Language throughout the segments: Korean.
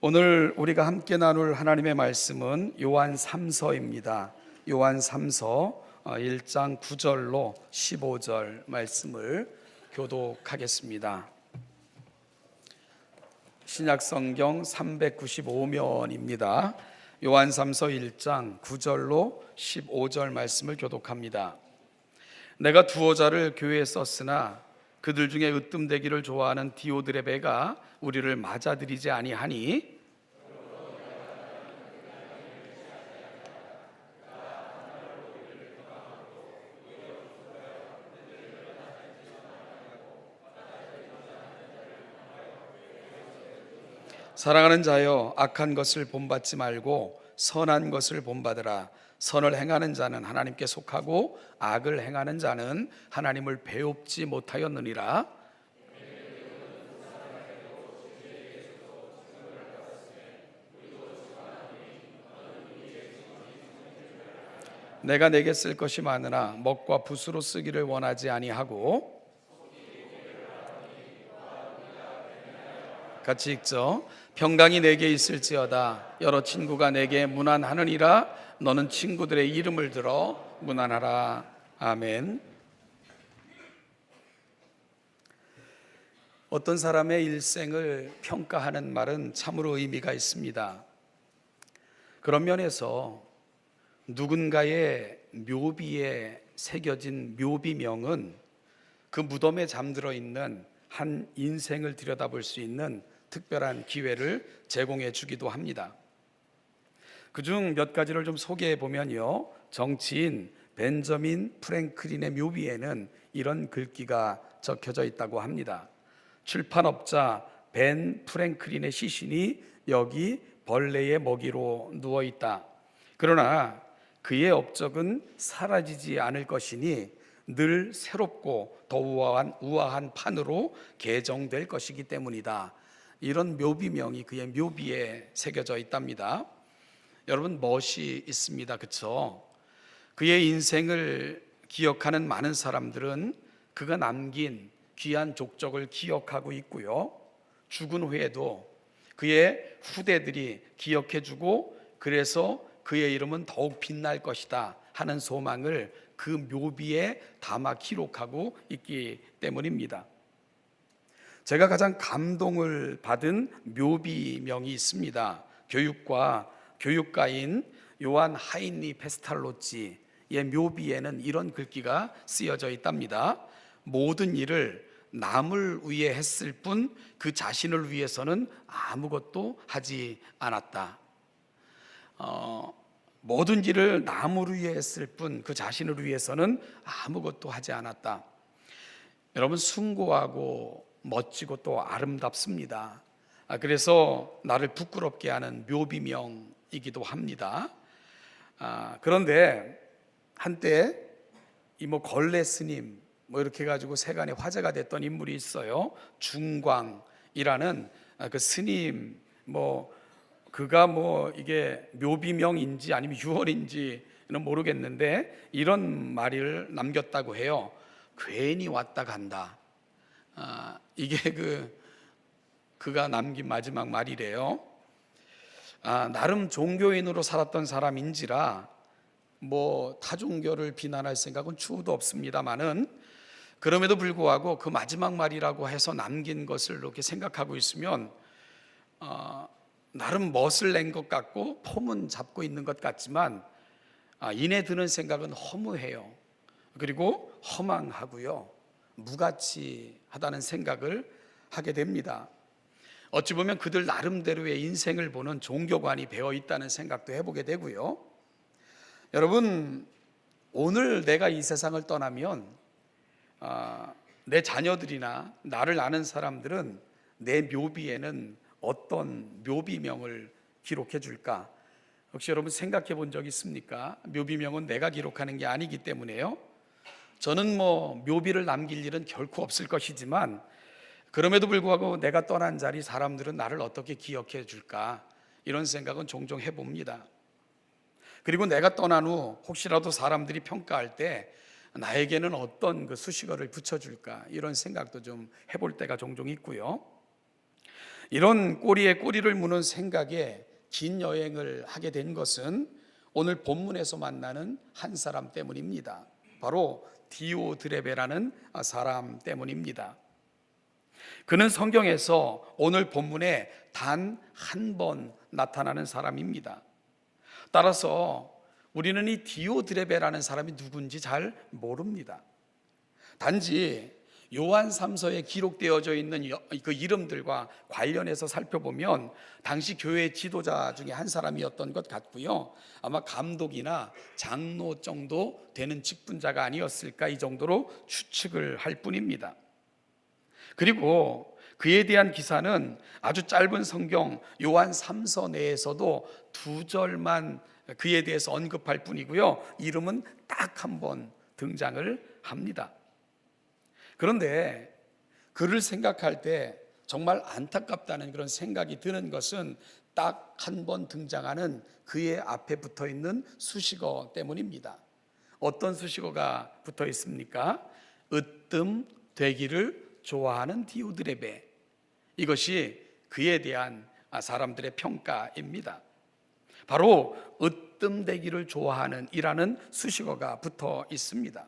오늘 우리가 함께 나눌 하나님의 말씀은 요한 3서입니다. 요한 3서 1장 9절로 15절 말씀을 교독하겠습니다. 신약성경 395면입니다. 요한 3서 1장 9절로 15절 말씀을 교독합니다. 내가 두어 자를 교회에 썼으나 그들 중에 으뜸되기를 좋아하는 디오드레베가 우리를 맞아들이지 아니하니 사랑하는 자여, 악한 것을 본받지 말고 선한 것을 본받으라. 선을 행하는 자는 하나님께 속하고 악을 행하는 자는 하나님을 배웁지 못하였느니라. 내가 내게 쓸 것이 많으나 먹과 붓으로 쓰기를 원하지 아니하고 같이 읽죠. 평강이 내게 있을지어다. 여러 친구가 내게 문안하느니라. 너는 친구들의 이름을 들어 문안하라. 아멘. 어떤 사람의 일생을 평가하는 말은 참으로 의미가 있습니다. 그런 면에서 누군가의 묘비에 새겨진 묘비명은 그 무덤에 잠들어 있는 한 인생을 들여다볼 수 있는 특별한 기회를 제공해 주기도 합니다. 그중 몇 가지를 좀 소개해 보면요, 정치인 벤저민 프랭클린의 묘비에는 이런 글귀가 적혀져 있다고 합니다. 출판업자 벤 프랭클린의 시신이 여기 벌레의 먹이로 누워 있다. 그러나 그의 업적은 사라지지 않을 것이니 늘 새롭고 더 우아한 판으로 개정될 것이기 때문이다. 이런 묘비명이 그의 묘비에 새겨져 있답니다. 여러분, 멋이 있습니다. 그렇죠? 그의 인생을 기억하는 많은 사람들은 그가 남긴 귀한 족적을 기억하고 있고요, 죽은 후에도 그의 후대들이 기억해주고 그래서 그의 이름은 더욱 빛날 것이다 하는 소망을 그 묘비에 담아 기록하고 있기 때문입니다. 제가 가장 감동을 받은 묘비명이 있습니다. 교육가인 요한 하인리 페스탈로치의 묘비에는 이런 글귀가 쓰여져 있답니다. 모든 일을 남을 위해 했을 뿐 그 자신을 위해서는 아무것도 하지 않았다. 모든 일을 남을 위해 했을 뿐 그 자신을 위해서는 아무것도 하지 않았다. 여러분, 숭고하고 멋지고 또 아름답습니다. 그래서 나를 부끄럽게 하는 묘비명이기도 합니다. 그런데 한때 이 걸레 스님 이렇게 가지고 세간에 화제가 됐던 인물이 있어요. 중광이라는 그 스님, 그가 이게 묘비명인지 아니면 유월인지는 모르겠는데 이런 말을 남겼다고 해요. 괜히 왔다 간다. 이게 그가 남긴 마지막 말이래요. 나름 종교인으로 살았던 사람인지라 타종교를 비난할 생각은 추후도 없습니다만은, 그럼에도 불구하고 그 마지막 말이라고 해서 남긴 것을 이렇게 생각하고 있으면 나름 멋을 낸 것 같고 폼은 잡고 있는 것 같지만 이내 드는 생각은 허무해요. 그리고 허망하고요, 무가치하다는 생각을 하게 됩니다. 어찌 보면 그들 나름대로의 인생을 보는 종교관이 배어 있다는 생각도 해보게 되고요. 여러분, 오늘 내가 이 세상을 떠나면 내 자녀들이나 나를 아는 사람들은 내 묘비에는 어떤 묘비명을 기록해 줄까? 혹시 여러분 생각해 본 적 있습니까? 묘비명은 내가 기록하는 게 아니기 때문에요. 저는 묘비를 남길 일은 결코 없을 것이지만, 그럼에도 불구하고 내가 떠난 자리 사람들은 나를 어떻게 기억해 줄까? 이런 생각은 종종 해봅니다. 그리고 내가 떠난 후 혹시라도 사람들이 평가할 때 나에게는 어떤 그 수식어를 붙여줄까? 이런 생각도 좀 해볼 때가 종종 있고요. 이런 꼬리에 꼬리를 무는 생각에 긴 여행을 하게 된 것은 오늘 본문에서 만나는 한 사람 때문입니다. 바로 디오드레베라는 사람 때문입니다. 그는 성경에서 오늘 본문에 단 한 번 나타나는 사람입니다. 따라서 우리는 이 디오드레베라는 사람이 누군지 잘 모릅니다. 단지 요한 3서에 기록되어져 있는 그 이름들과 관련해서 살펴보면 당시 교회 지도자 중에 한 사람이었던 것 같고요. 아마 감독이나 장로 정도 되는 직분자가 아니었을까, 이 정도로 추측을 할 뿐입니다. 그리고 그에 대한 기사는 아주 짧은 성경 요한 3서 내에서도 2절만 그에 대해서 언급할 뿐이고요. 이름은 딱 한 번 등장을 합니다. 그런데 그를 생각할 때 정말 안타깝다는 그런 생각이 드는 것은 딱 한 번 등장하는 그의 앞에 붙어 있는 수식어 때문입니다. 어떤 수식어가 붙어 있습니까? 으뜸 되기를 좋아하는 디오드레베. 이것이 그에 대한 사람들의 평가입니다. 바로 으뜸 되기를 좋아하는 이라는 수식어가 붙어 있습니다.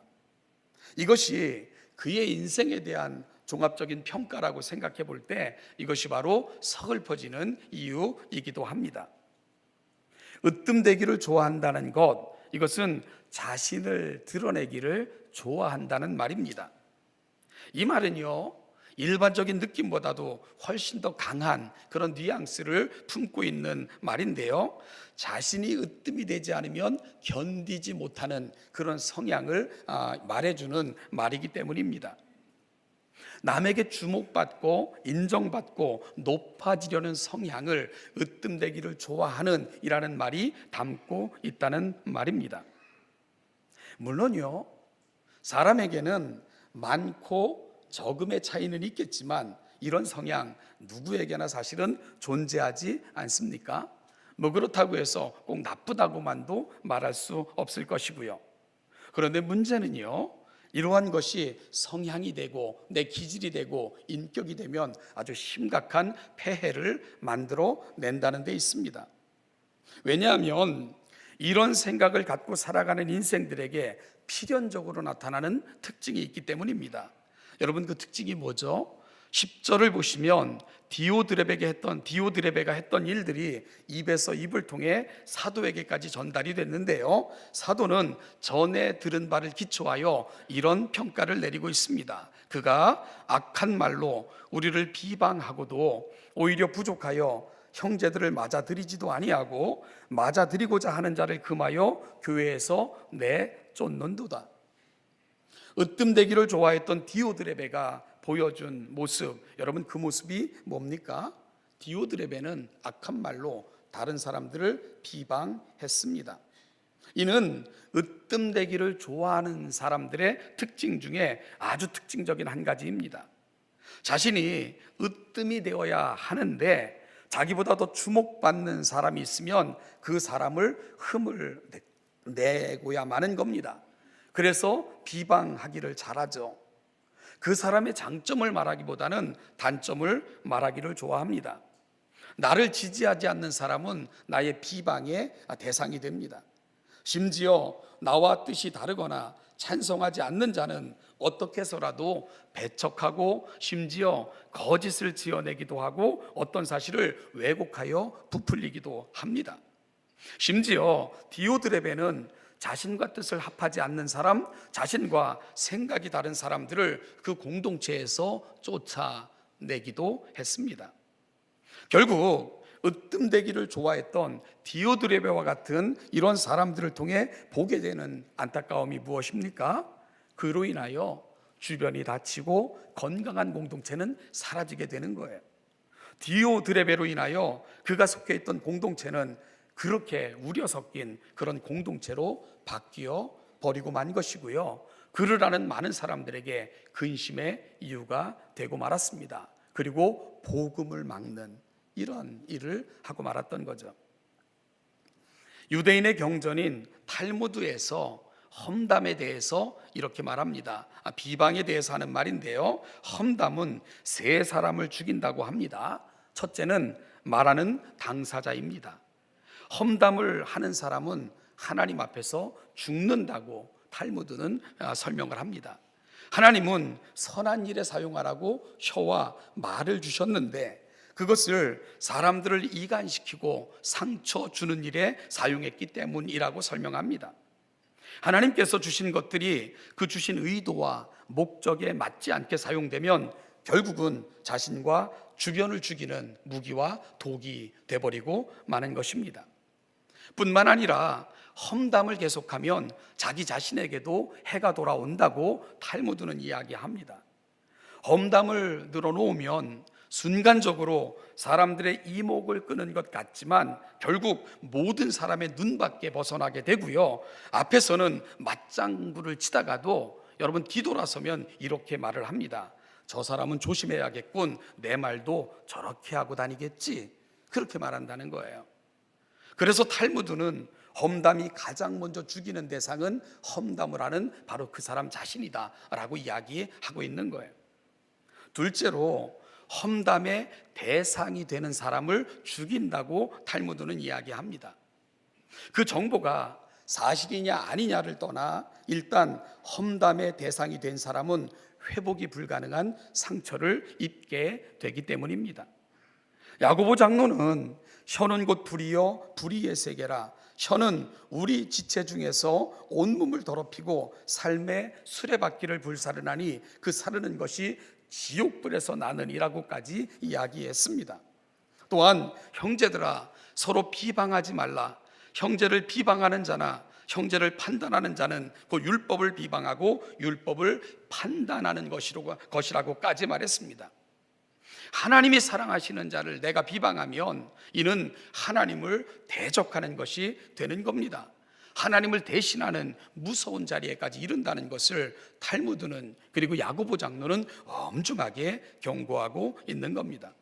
이것이 그의 인생에 대한 종합적인 평가라고 생각해 볼 때 이것이 바로 서글퍼지는 이유이기도 합니다. 으뜸되기를 좋아한다는 것, 이것은 자신을 드러내기를 좋아한다는 말입니다. 이 말은요, 일반적인 느낌보다도 훨씬 더 강한 그런 뉘앙스를 품고 있는 말인데요, 자신이 으뜸이 되지 않으면 견디지 못하는 그런 성향을 말해주는 말이기 때문입니다. 남에게 주목받고 인정받고 높아지려는 성향을 으뜸되기를 좋아하는 이라는 말이 담고 있다는 말입니다. 물론요, 사람에게는 많고 적음의 차이는 있겠지만 이런 성향 누구에게나 사실은 존재하지 않습니까? 그렇다고 해서 꼭 나쁘다고만도 말할 수 없을 것이고요. 그런데 문제는요, 이러한 것이 성향이 되고 내 기질이 되고 인격이 되면 아주 심각한 폐해를 만들어 낸다는 데 있습니다. 왜냐하면 이런 생각을 갖고 살아가는 인생들에게 필연적으로 나타나는 특징이 있기 때문입니다. 여러분, 그 특징이 뭐죠? 10절을 보시면 디오드레베가 했던 일들이 입에서 입을 통해 사도에게까지 전달이 됐는데요, 사도는 전에 들은 바를 기초하여 이런 평가를 내리고 있습니다. 그가 악한 말로 우리를 비방하고도 오히려 부족하여 형제들을 맞아들이지도 아니하고 맞아들이고자 하는 자를 금하여 교회에서 내쫓는도다. 으뜸되기를 좋아했던 디오드레베가 보여준 모습, 여러분, 그 모습이 뭡니까? 디오드레베는 악한 말로 다른 사람들을 비방했습니다. 이는 으뜸되기를 좋아하는 사람들의 특징 중에 아주 특징적인 한 가지입니다. 자신이 으뜸이 되어야 하는데 자기보다 더 주목받는 사람이 있으면 그 사람을 흠을 내고야 마는 겁니다. 그래서 비방하기를 잘하죠. 그 사람의 장점을 말하기보다는 단점을 말하기를 좋아합니다. 나를 지지하지 않는 사람은 나의 비방의 대상이 됩니다. 심지어 나와 뜻이 다르거나 찬성하지 않는 자는 어떻게 해서라도 배척하고 심지어 거짓을 지어내기도 하고 어떤 사실을 왜곡하여 부풀리기도 합니다. 심지어 디오드레베는 자신과 뜻을 합하지 않는 사람, 자신과 생각이 다른 사람들을 그 공동체에서 쫓아내기도 했습니다. 결국 으뜸되기를 좋아했던 디오드레베와 같은 이런 사람들을 통해 보게 되는 안타까움이 무엇입니까? 그로 인하여 주변이 다치고 건강한 공동체는 사라지게 되는 거예요. 디오드레베로 인하여 그가 속해 있던 공동체는 그렇게 우려 섞인 그런 공동체로 바뀌어 버리고 만 것이고요, 그를 아는 많은 사람들에게 근심의 이유가 되고 말았습니다. 그리고 복음을 막는 이런 일을 하고 말았던 거죠. 유대인의 경전인 탈무드에서 험담에 대해서 이렇게 말합니다. 비방에 대해서 하는 말인데요, 험담은 세 사람을 죽인다고 합니다. 첫째는 말하는 당사자입니다. 험담을 하는 사람은 하나님 앞에서 죽는다고 탈무드는 설명을 합니다. 하나님은 선한 일에 사용하라고 혀와 말을 주셨는데 그것을 사람들을 이간시키고 상처 주는 일에 사용했기 때문이라고 설명합니다. 하나님께서 주신 것들이 그 주신 의도와 목적에 맞지 않게 사용되면 결국은 자신과 주변을 죽이는 무기와 독이 돼버리고 마는 것입니다. 뿐만 아니라 험담을 계속하면 자기 자신에게도 해가 돌아온다고 탈무드는 이야기합니다. 험담을 늘어놓으면 순간적으로 사람들의 이목을 끄는 것 같지만 결국 모든 사람의 눈밖에 벗어나게 되고요, 앞에서는 맞장구를 치다가도 여러분 뒤돌아서면 이렇게 말을 합니다. 저 사람은 조심해야겠군, 내 말도 저렇게 하고 다니겠지, 그렇게 말한다는 거예요. 그래서 탈무드는 험담이 가장 먼저 죽이는 대상은 험담을 하는 바로 그 사람 자신이다 라고 이야기하고 있는 거예요. 둘째로 험담의 대상이 되는 사람을 죽인다고 탈무드는 이야기합니다. 그 정보가 사실이냐 아니냐를 떠나 일단 험담의 대상이 된 사람은 회복이 불가능한 상처를 입게 되기 때문입니다. 야고보 장로는 혀는 곧 불이요 불의의 세계라. 혀는 우리 지체 중에서 온몸을 더럽히고 삶의 수레바퀴를 불사르나니 그 사르는 것이 지옥불에서 나느니라고까지 이야기했습니다. 또한 형제들아 서로 비방하지 말라. 형제를 비방하는 자나 형제를 판단하는 자는 그 율법을 비방하고 율법을 판단하는 것이라고까지 말했습니다. 하나님이 사랑하시는 자를 내가 비방하면 이는 하나님을 대적하는 것이 되는 겁니다. 하나님을 대신하는 무서운 자리에까지 이른다는 것을 탈무드는, 그리고 야고보 장로는 엄중하게 경고하고 있는 겁니다.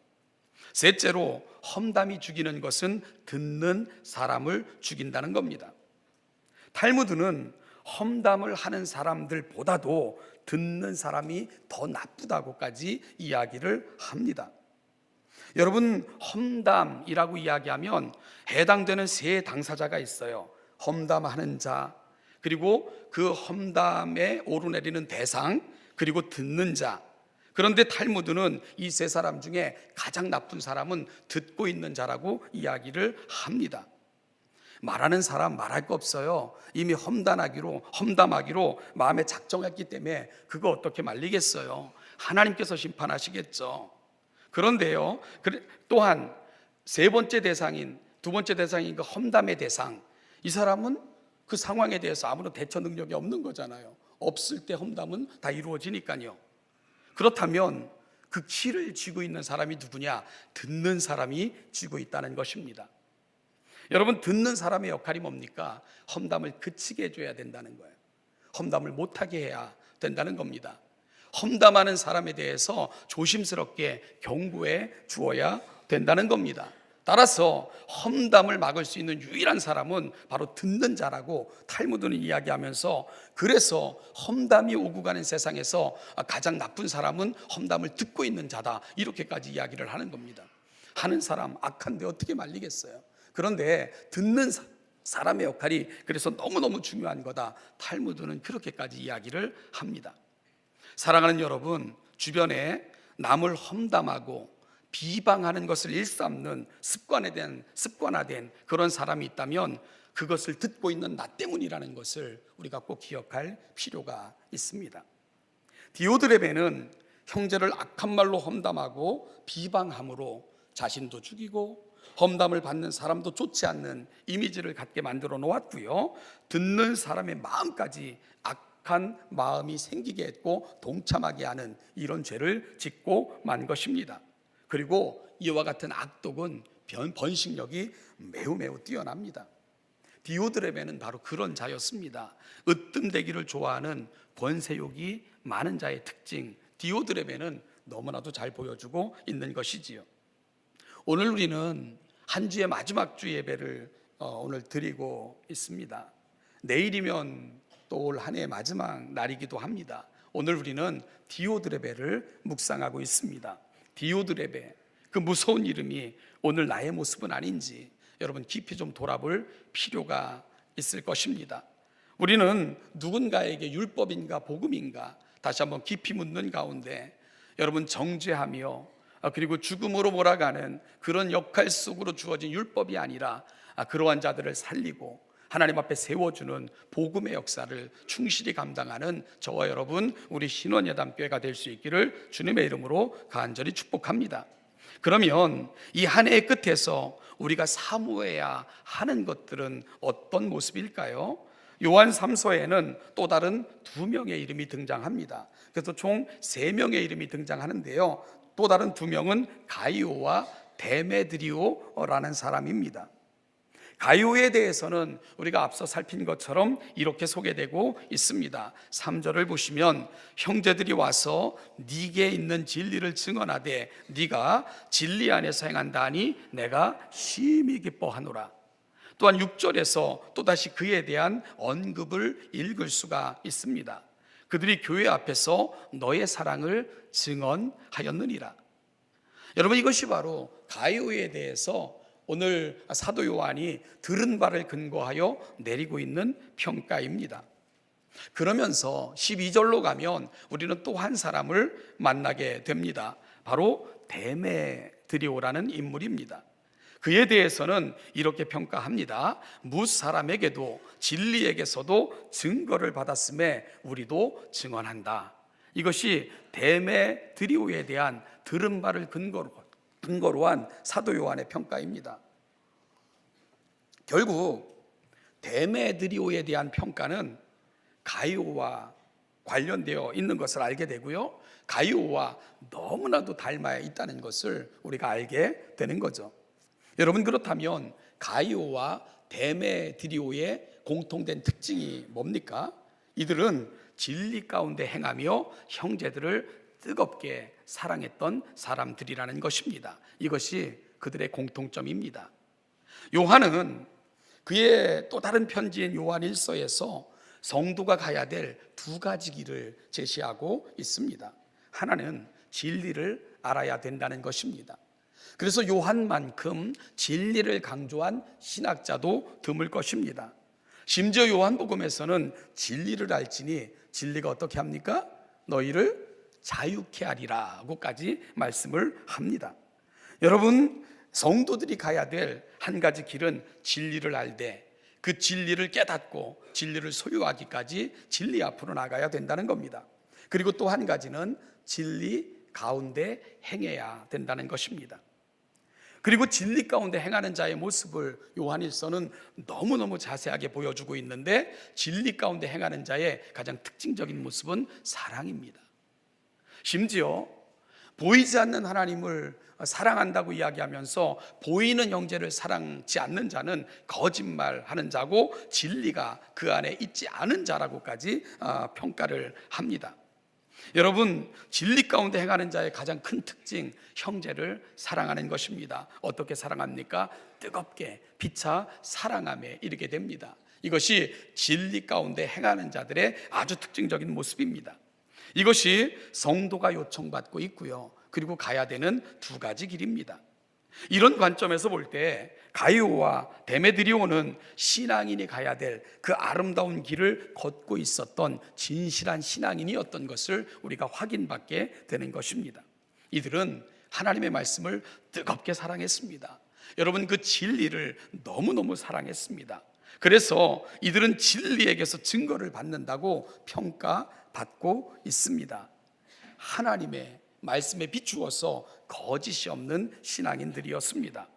셋째로 험담이 죽이는 것은 듣는 사람을 죽인다는 겁니다. 탈무드는 험담을 하는 사람들보다도 듣는 사람이 더 나쁘다고까지 이야기를 합니다. 여러분, 험담이라고 이야기하면 해당되는 세 당사자가 있어요. 험담하는 자, 그리고 그 험담에 오르내리는 대상, 그리고 듣는 자. 그런데 탈무드는 이 세 사람 중에 가장 나쁜 사람은 듣고 있는 자라고 이야기를 합니다. 말하는 사람 말할 거 없어요. 이미 험담하기로 마음에 작정했기 때문에 그거 어떻게 말리겠어요. 하나님께서 심판하시겠죠. 그런데요, 또한 두 번째 대상인 그 험담의 대상, 이 사람은 그 상황에 대해서 아무런 대처 능력이 없는 거잖아요. 없을 때 험담은 다 이루어지니까요. 그렇다면 그 키를 쥐고 있는 사람이 누구냐? 듣는 사람이 쥐고 있다는 것입니다. 여러분, 듣는 사람의 역할이 뭡니까? 험담을 그치게 해줘야 된다는 거예요. 험담을 못하게 해야 된다는 겁니다. 험담하는 사람에 대해서 조심스럽게 경고해 주어야 된다는 겁니다. 따라서 험담을 막을 수 있는 유일한 사람은 바로 듣는 자라고 탈무드는 이야기하면서, 그래서 험담이 오고 가는 세상에서 가장 나쁜 사람은 험담을 듣고 있는 자다, 이렇게까지 이야기를 하는 겁니다. 하는 사람 악한데 어떻게 말리겠어요? 그런데 듣는 사람의 역할이 그래서 너무너무 중요한 거다, 탈무드는 그렇게까지 이야기를 합니다. 사랑하는 여러분, 주변에 남을 험담하고 비방하는 것을 일삼는 습관화된 그런 사람이 있다면 그것을 듣고 있는 나 때문이라는 것을 우리가 꼭 기억할 필요가 있습니다. 디오드레베는 형제를 악한 말로 험담하고 비방함으로 자신도 죽이고 험담을 받는 사람도 좋지 않는 이미지를 갖게 만들어 놓았고요, 듣는 사람의 마음까지 악한 마음이 생기게 했고 동참하게 하는 이런 죄를 짓고 만 것입니다. 그리고 이와 같은 악독은 번식력이 매우 뛰어납니다. 디오드레베는 바로 그런 자였습니다. 으뜸되기를 좋아하는 권세욕이 많은 자의 특징, 디오드레베는 너무나도 잘 보여주고 있는 것이지요. 오늘 우리는 한 주의 마지막 주 예배를 오늘 드리고 있습니다. 내일이면 또 올 한 해의 마지막 날이기도 합니다. 오늘 우리는 디오드레베를 묵상하고 있습니다. 디오드레베, 그 무서운 이름이 오늘 나의 모습은 아닌지 여러분 깊이 좀 돌아볼 필요가 있을 것입니다. 우리는 누군가에게 율법인가 복음인가 다시 한번 깊이 묻는 가운데 여러분 정죄하며 그리고 죽음으로 몰아가는 그런 역할 속으로 주어진 율법이 아니라 그러한 자들을 살리고 하나님 앞에 세워주는 복음의 역사를 충실히 감당하는 저와 여러분 우리 신원예담교회가 될 수 있기를 주님의 이름으로 간절히 축복합니다. 그러면 이 한 해의 끝에서 우리가 사모해야 하는 것들은 어떤 모습일까요? 요한 3서에는 또 다른 2명의 이름이 등장합니다. 그래서 총 3명의 이름이 등장하는데요, 또 다른 2명은 가이오와 데메드리오라는 사람입니다. 가이오에 대해서는 우리가 앞서 살핀 것처럼 이렇게 소개되고 있습니다. 3절을 보시면 형제들이 와서 네게 있는 진리를 증언하되 네가 진리 안에서 행한다니 내가 심히 기뻐하노라. 또한 6절에서 또다시 그에 대한 언급을 읽을 수가 있습니다. 그들이 교회 앞에서 너의 사랑을 증언하였느니라. 여러분, 이것이 바로 가이오에 대해서 오늘 사도 요한이 들은 바를 근거하여 내리고 있는 평가입니다. 그러면서 12절로 가면 우리는 또 한 사람을 만나게 됩니다. 바로 데메드리오라는 인물입니다. 그에 대해서는 이렇게 평가합니다. 무사람에게도 진리에게서도 증거를 받았음에 우리도 증언한다. 이것이 데메드리오에 대한 들은 바를 근거로 한 사도 요한의 평가입니다. 결국 데메드리오에 대한 평가는 가이오와 관련되어 있는 것을 알게 되고요, 가이오와 너무나도 닮아 있다는 것을 우리가 알게 되는 거죠. 여러분, 그렇다면 가이오와 데메드리오의 공통된 특징이 뭡니까? 이들은 진리 가운데 행하며 형제들을 뜨겁게 사랑했던 사람들이라는 것입니다. 이것이 그들의 공통점입니다. 요한은 그의 또 다른 편지인 요한 1서에서 성도가 가야 될 2가지 길을 제시하고 있습니다. 하나는 진리를 알아야 된다는 것입니다. 그래서 요한만큼 진리를 강조한 신학자도 드물 것입니다. 심지어 요한복음에서는 진리를 알지니 진리가 어떻게 합니까? 너희를 자유케 하리라고까지 말씀을 합니다. 여러분, 성도들이 가야 될 한 가지 길은 진리를 알되 그 진리를 깨닫고 진리를 소유하기까지 진리 앞으로 나가야 된다는 겁니다. 그리고 또 한 가지는 진리 가운데 행해야 된다는 것입니다. 그리고 진리 가운데 행하는 자의 모습을 요한일서는 너무너무 자세하게 보여주고 있는데, 진리 가운데 행하는 자의 가장 특징적인 모습은 사랑입니다. 심지어 보이지 않는 하나님을 사랑한다고 이야기하면서 보이는 형제를 사랑지 않는 자는 거짓말하는 자고 진리가 그 안에 있지 않은 자라고까지 평가를 합니다. 여러분, 진리 가운데 행하는 자의 가장 큰 특징, 형제를 사랑하는 것입니다. 어떻게 사랑합니까? 뜨겁게 피차 사랑함에 이르게 됩니다. 이것이 진리 가운데 행하는 자들의 아주 특징적인 모습입니다. 이것이 성도가 요청받고 있고요, 그리고 가야 되는 2가지 길입니다. 이런 관점에서 볼 때 가이오와 데메드리오는 신앙인이 가야 될 그 아름다운 길을 걷고 있었던 진실한 신앙인이었던 것을 우리가 확인받게 되는 것입니다. 이들은 하나님의 말씀을 뜨겁게 사랑했습니다. 여러분, 그 진리를 너무너무 사랑했습니다. 그래서 이들은 진리에게서 증거를 받는다고 평가받고 있습니다. 하나님의 말씀에 비추어서 거짓이 없는 신앙인들이었습니다.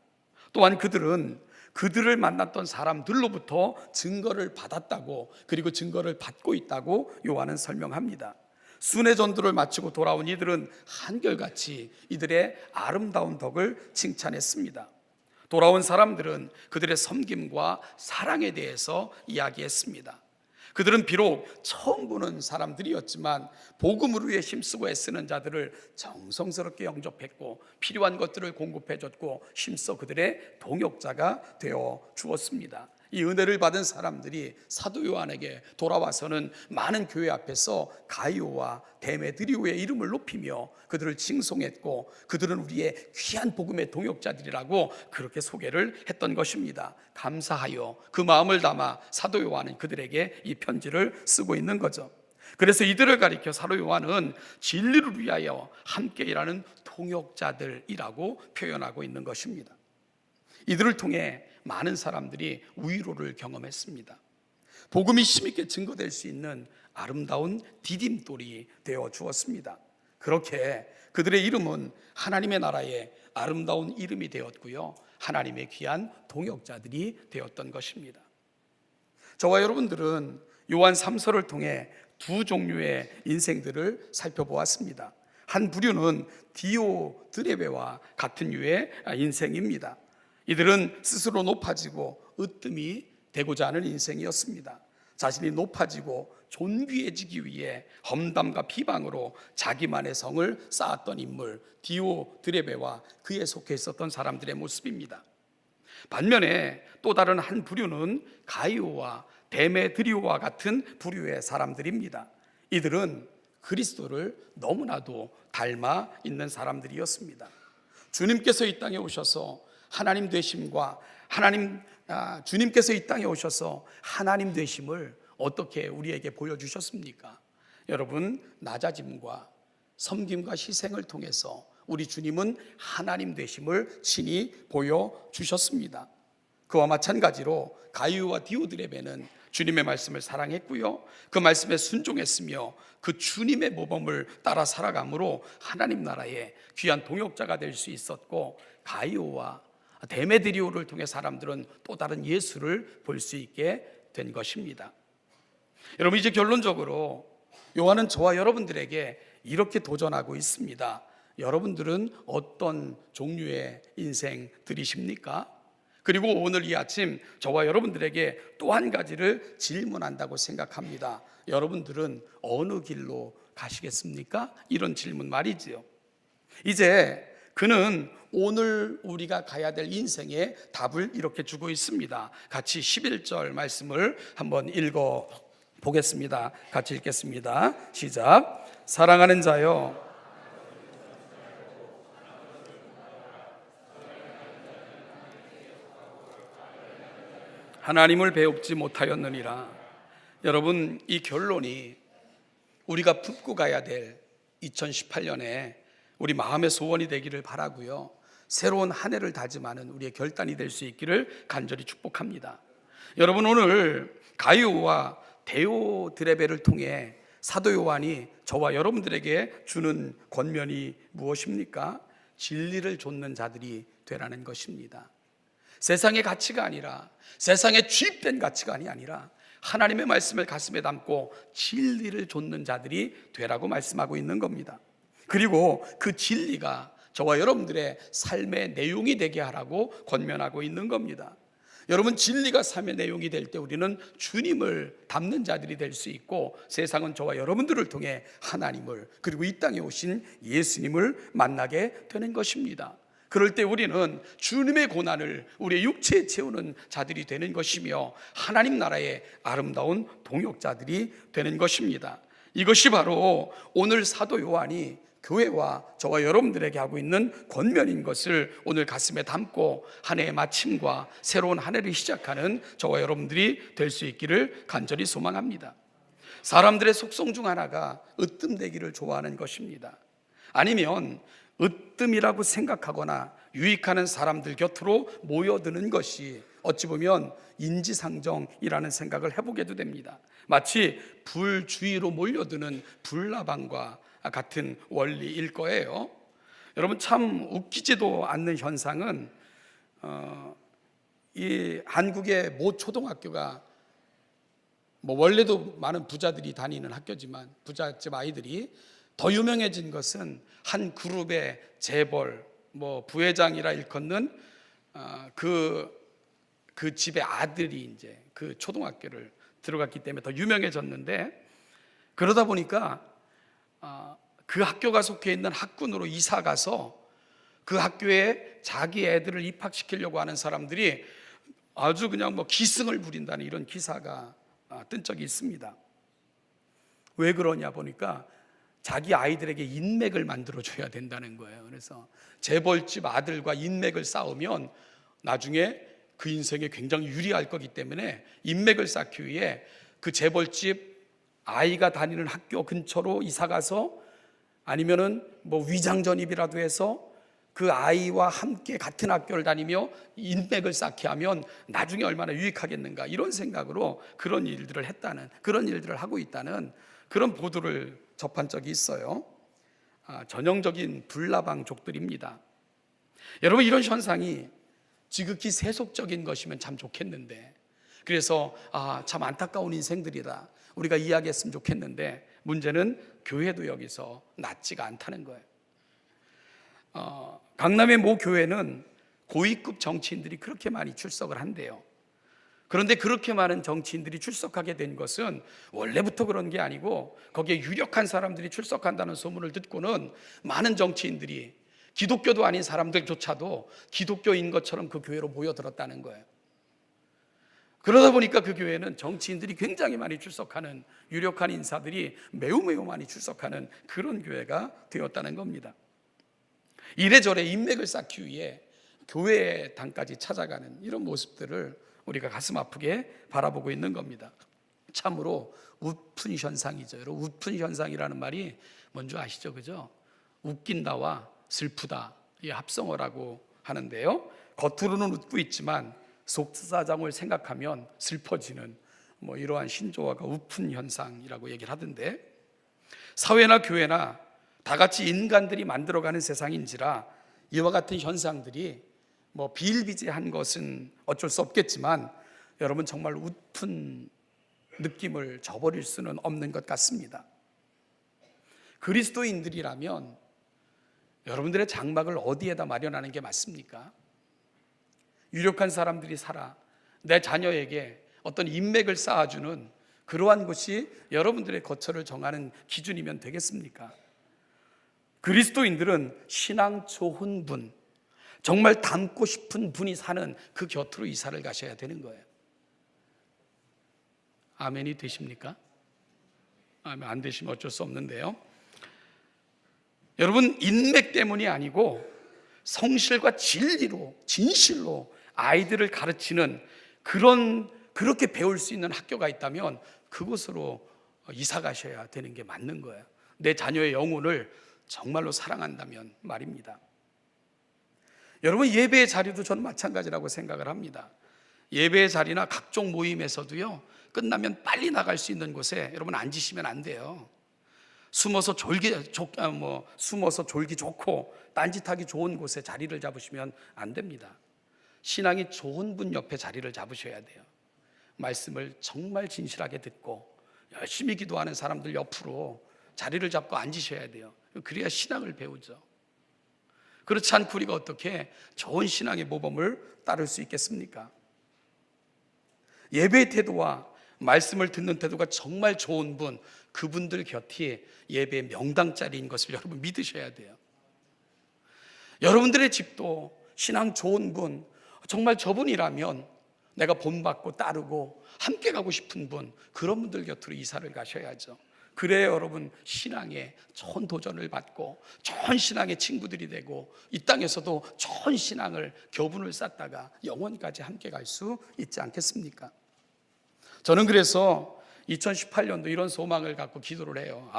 또한 그들은 그들을 만났던 사람들로부터 증거를 받았다고, 그리고 증거를 받고 있다고 요한은 설명합니다. 순회 전도를 마치고 돌아온 이들은 한결같이 이들의 아름다운 덕을 칭찬했습니다. 돌아온 사람들은 그들의 섬김과 사랑에 대해서 이야기했습니다. 그들은 비록 처음 보는 사람들이었지만 복음을 위해 힘쓰고 애쓰는 자들을 정성스럽게 영접했고 필요한 것들을 공급해줬고 힘써 그들의 동역자가 되어 주었습니다. 이 은혜를 받은 사람들이 사도 요한에게 돌아와서는 많은 교회 앞에서 가이오와 데메드리오의 이름을 높이며 그들을 칭송했고, 그들은 우리의 귀한 복음의 동역자들이라고 그렇게 소개를 했던 것입니다. 감사하여 그 마음을 담아 사도 요한은 그들에게 이 편지를 쓰고 있는 거죠. 그래서 이들을 가리켜 사도 요한은 진리를 위하여 함께 일하는 동역자들이라고 표현하고 있는 것입니다. 이들을 통해 많은 사람들이 위로를 경험했습니다. 복음이 힘있게 증거될 수 있는 아름다운 디딤돌이 되어 주었습니다. 그렇게 그들의 이름은 하나님의 나라의 아름다운 이름이 되었고요, 하나님의 귀한 동역자들이 되었던 것입니다. 저와 여러분들은 요한 3서를 통해 두 종류의 인생들을 살펴보았습니다. 한 부류는 디오드레베와 같은 유의 인생입니다. 이들은 스스로 높아지고 으뜸이 되고자 하는 인생이었습니다. 자신이 높아지고 존귀해지기 위해 험담과 비방으로 자기만의 성을 쌓았던 인물 디오드레베와 그에 속해 있었던 사람들의 모습입니다. 반면에 또 다른 한 부류는 가이오와 데메드리오와 같은 부류의 사람들입니다. 이들은 그리스도를 너무나도 닮아 있는 사람들이었습니다. 주님께서 이 땅에 오셔서 하나님 되심과 주님께서 이 땅에 오셔서 하나님 되심을 어떻게 우리에게 보여주셨습니까? 여러분, 낮아짐과 섬김과 희생을 통해서 우리 주님은 하나님 되심을 친히 보여주셨습니다. 그와 마찬가지로 가이오와 디오드레베는 주님의 말씀을 사랑했고요, 그 말씀에 순종했으며 그 주님의 모범을 따라 살아감으로 하나님 나라의 귀한 동역자가 될 수 있었고, 가이오와 데메드리오를 통해 사람들은 또 다른 예수를 볼 수 있게 된 것입니다. 여러분, 이제 결론적으로 요한은 저와 여러분들에게 이렇게 도전하고 있습니다. 여러분들은 어떤 종류의 인생들이십니까? 그리고 오늘 이 아침 저와 여러분들에게 또 한 가지를 질문한다고 생각합니다. 여러분들은 어느 길로 가시겠습니까? 이런 질문 말이지요. 이제 그는 오늘 우리가 가야 될 인생의 답을 이렇게 주고 있습니다. 같이 11절 말씀을 한번 읽어 보겠습니다. 같이 읽겠습니다. 시작. 사랑하는 자여, 하나님을 배웁지 못하였느니라. 여러분, 이 결론이 우리가 품고 가야 될 2018년에 우리 마음의 소원이 되기를 바라고요, 새로운 한 해를 다짐하는 우리의 결단이 될 수 있기를 간절히 축복합니다. 여러분, 오늘 가이오와 데오드레베를 통해 사도 요한이 저와 여러분들에게 주는 권면이 무엇입니까? 진리를 좇는 자들이 되라는 것입니다. 세상의 가치가 아니라, 세상에 주입된 가치관이 아니라 하나님의 말씀을 가슴에 담고 진리를 좇는 자들이 되라고 말씀하고 있는 겁니다. 그리고 그 진리가 저와 여러분들의 삶의 내용이 되게 하라고 권면하고 있는 겁니다. 여러분, 진리가 삶의 내용이 될 때 우리는 주님을 닮는 자들이 될 수 있고, 세상은 저와 여러분들을 통해 하나님을, 그리고 이 땅에 오신 예수님을 만나게 되는 것입니다. 그럴 때 우리는 주님의 고난을 우리의 육체에 채우는 자들이 되는 것이며 하나님 나라의 아름다운 동역자들이 되는 것입니다. 이것이 바로 오늘 사도 요한이 교회와 저와 여러분들에게 하고 있는 권면인 것을 오늘 가슴에 담고 한 해의 마침과 새로운 한 해를 시작하는 저와 여러분들이 될 수 있기를 간절히 소망합니다. 사람들의 속성 중 하나가 으뜸되기를 좋아하는 것입니다. 아니면 으뜸이라고 생각하거나 유익하는 사람들 곁으로 모여드는 것이 어찌 보면 인지상정이라는 생각을 해보게도 됩니다. 마치 불 주위로 몰려드는 불나방과 같은 원리일 거예요. 여러분, 참 웃기지도 않는 현상은 이 한국의 모 초등학교가 원래도 많은 부자들이 다니는 학교지만 부잣집 아이들이 더 유명해진 것은 한 그룹의 재벌, 부회장이라 일컫는 그 집의 아들이 이제 그 초등학교를 들어갔기 때문에 더 유명해졌는데, 그러다 보니까 그 학교가 속해 있는 학군으로 이사 가서 그 학교에 자기 애들을 입학시키려고 하는 사람들이 아주 그냥 뭐 기승을 부린다는 이런 기사가 뜬 적이 있습니다. 왜 그러냐 보니까 자기 아이들에게 인맥을 만들어줘야 된다는 거예요. 그래서 재벌집 아들과 인맥을 쌓으면 나중에 그 인생에 굉장히 유리할 거기 때문에 인맥을 쌓기 위해 그 재벌집 아이가 다니는 학교 근처로 이사가서 아니면은 뭐 위장전입이라도 해서 그 아이와 함께 같은 학교를 다니며 인맥을 쌓게 하면 나중에 얼마나 유익하겠는가, 이런 생각으로 그런 일들을 했다는, 그런 일들을 하고 있다는 그런 보도를 접한 적이 있어요. 전형적인 불나방족들입니다. 여러분, 이런 현상이 지극히 세속적인 것이면 참 좋겠는데, 그래서 참 안타까운 인생들이다, 우리가 이야기했으면 좋겠는데, 문제는 교회도 여기서 낫지가 않다는 거예요. 강남의 모 교회는 고위급 정치인들이 그렇게 많이 출석을 한대요. 그런데 그렇게 많은 정치인들이 출석하게 된 것은 원래부터 그런 게 아니고, 거기에 유력한 사람들이 출석한다는 소문을 듣고는 많은 정치인들이, 기독교도 아닌 사람들조차도 기독교인 것처럼 그 교회로 모여들었다는 거예요. 그러다 보니까 그 교회는 정치인들이 굉장히 많이 출석하는, 유력한 인사들이 매우 많이 출석하는 그런 교회가 되었다는 겁니다. 이래저래 인맥을 쌓기 위해 교회의 당까지 찾아가는 이런 모습들을 우리가 가슴 아프게 바라보고 있는 겁니다. 참으로 웃픈 현상이죠. 여러분, 웃픈 현상이라는 말이 뭔지 아시죠? 그죠? 웃긴다와 슬프다의 합성어라고 하는데요, 겉으로는 웃고 있지만 속사정을 생각하면 슬퍼지는 이러한 신조어가 웃픈 현상이라고 얘기를 하던데, 사회나 교회나 다 같이 인간들이 만들어가는 세상인지라 이와 같은 현상들이 비일비재한 것은 어쩔 수 없겠지만, 여러분, 정말 웃픈 느낌을 저버릴 수는 없는 것 같습니다. 그리스도인들이라면 여러분들의 장막을 어디에다 마련하는 게 맞습니까? 유력한 사람들이 살아 내 자녀에게 어떤 인맥을 쌓아주는 그러한 것이 여러분들의 거처를 정하는 기준이면 되겠습니까? 그리스도인들은 신앙 좋은 분, 정말 닮고 싶은 분이 사는 그 곁으로 이사를 가셔야 되는 거예요. 아멘이 되십니까? 아멘 안 되시면 어쩔 수 없는데요, 여러분, 인맥 때문이 아니고 성실과 진리로, 진실로 아이들을 가르치는 그렇게 배울 수 있는 학교가 있다면 그곳으로 이사 가셔야 되는 게 맞는 거예요. 내 자녀의 영혼을 정말로 사랑한다면 말입니다. 여러분, 예배의 자리도 저는 마찬가지라고 생각을 합니다. 예배의 자리나 각종 모임에서도요, 끝나면 빨리 나갈 수 있는 곳에 여러분 앉으시면 안 돼요. 숨어서 졸기 좋고 딴짓하기 좋은 곳에 자리를 잡으시면 안 됩니다. 신앙이 좋은 분 옆에 자리를 잡으셔야 돼요. 말씀을 정말 진실하게 듣고 열심히 기도하는 사람들 옆으로 자리를 잡고 앉으셔야 돼요. 그래야 신앙을 배우죠. 그렇지 않고 우리가 어떻게 좋은 신앙의 모범을 따를 수 있겠습니까? 예배의 태도와 말씀을 듣는 태도가 정말 좋은 분, 그분들 곁이 예배의 명당자리인 것을 여러분 믿으셔야 돼요. 여러분들의 집도 신앙 좋은 분, 정말 저분이라면 내가 본받고 따르고 함께 가고 싶은 분, 그런 분들 곁으로 이사를 가셔야죠. 그래야 여러분 신앙에 좋은 도전을 받고 좋은 신앙의 친구들이 되고 이 땅에서도 좋은 신앙을 교분을 쌓다가 영원까지 함께 갈 수 있지 않겠습니까? 저는 그래서 2018년도 이런 소망을 갖고 기도를 해요.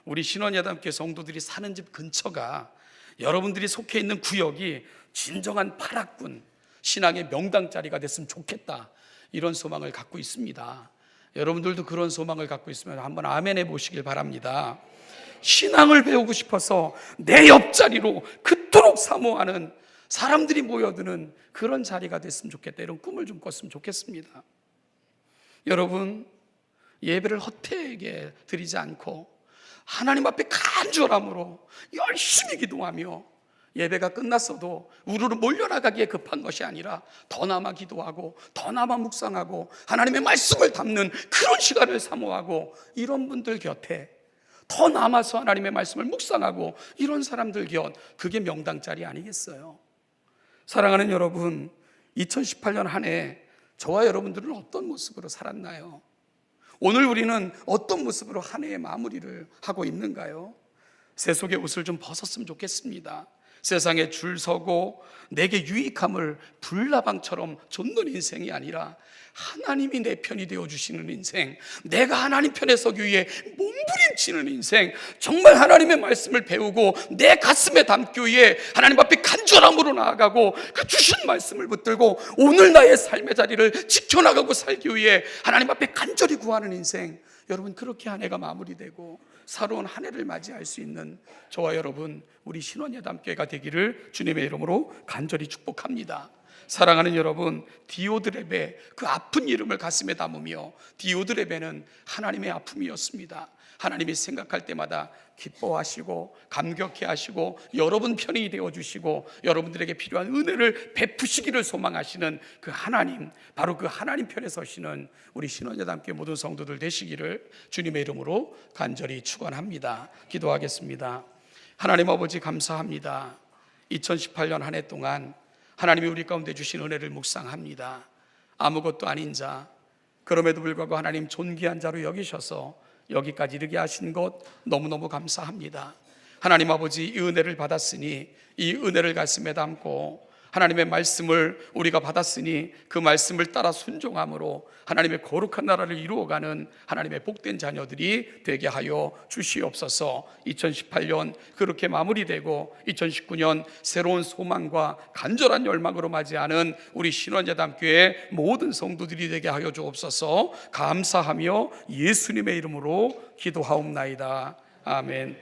우리 신원예담교회 성도들이 사는 집 근처가, 여러분들이 속해 있는 구역이 진정한 파락군, 신앙의 명당자리가 됐으면 좋겠다, 이런 소망을 갖고 있습니다. 여러분들도 그런 소망을 갖고 있으면 한번 아멘 해보시길 바랍니다. 신앙을 배우고 싶어서 내 옆자리로 그토록 사모하는 사람들이 모여드는 그런 자리가 됐으면 좋겠다, 이런 꿈을 좀 꿨으면 좋겠습니다. 여러분, 예배를 헛되게 드리지 않고 하나님 앞에 간절함으로 열심히 기도하며, 예배가 끝났어도 우르르 몰려나가기에 급한 것이 아니라 더 남아 기도하고 더 남아 묵상하고 하나님의 말씀을 담는 그런 시간을 사모하고, 이런 분들 곁에 더 남아서 하나님의 말씀을 묵상하고, 이런 사람들 곁, 그게 명당자리 아니겠어요? 사랑하는 여러분, 2018년 한 해 저와 여러분들은 어떤 모습으로 살았나요? 오늘 우리는 어떤 모습으로 한 해의 마무리를 하고 있는가요? 세속의 옷을 좀 벗었으면 좋겠습니다. 세상에 줄 서고 내게 유익함을 불나방처럼 좇는 인생이 아니라 하나님이 내 편이 되어주시는 인생, 내가 하나님 편에 서기 위해 몸부림치는 인생, 정말 하나님의 말씀을 배우고 내 가슴에 담기 위해 하나님 앞에 간절함으로 나아가고 그 주신 말씀을 붙들고 오늘 나의 삶의 자리를 지켜나가고 살기 위해 하나님 앞에 간절히 구하는 인생, 여러분 그렇게 한 해가 마무리되고 새로운 한 해를 맞이할 수 있는 저와 여러분, 우리 신원예담교회가 되기를 주님의 이름으로 간절히 축복합니다. 사랑하는 여러분, 디오드레베 그 아픈 이름을 가슴에 담으며, 디오드레베는 하나님의 아픔이었습니다. 하나님이 생각할 때마다 기뻐하시고 감격해 하시고 여러분 편이 되어주시고 여러분들에게 필요한 은혜를 베푸시기를 소망하시는 그 하나님, 바로 그 하나님 편에 서시는 우리 신원예담교회 모든 성도들 되시기를 주님의 이름으로 간절히 축원합니다. 기도하겠습니다. 하나님 아버지 감사합니다. 2018년 한 해 동안 하나님이 우리 가운데 주신 은혜를 묵상합니다. 아무것도 아닌 자, 그럼에도 불구하고 하나님 존귀한 자로 여기셔서 여기까지 이르게 하신 것 너무너무 감사합니다. 하나님 아버지, 이 은혜를 받았으니 이 은혜를 가슴에 담고 하나님의 말씀을 우리가 받았으니 그 말씀을 따라 순종함으로 하나님의 거룩한 나라를 이루어가는 하나님의 복된 자녀들이 되게 하여 주시옵소서. 2018년 그렇게 마무리되고 2019년 새로운 소망과 간절한 열망으로 맞이하는 우리 신원예담교회 모든 성도들이 되게 하여 주옵소서. 감사하며 예수님의 이름으로 기도하옵나이다. 아멘.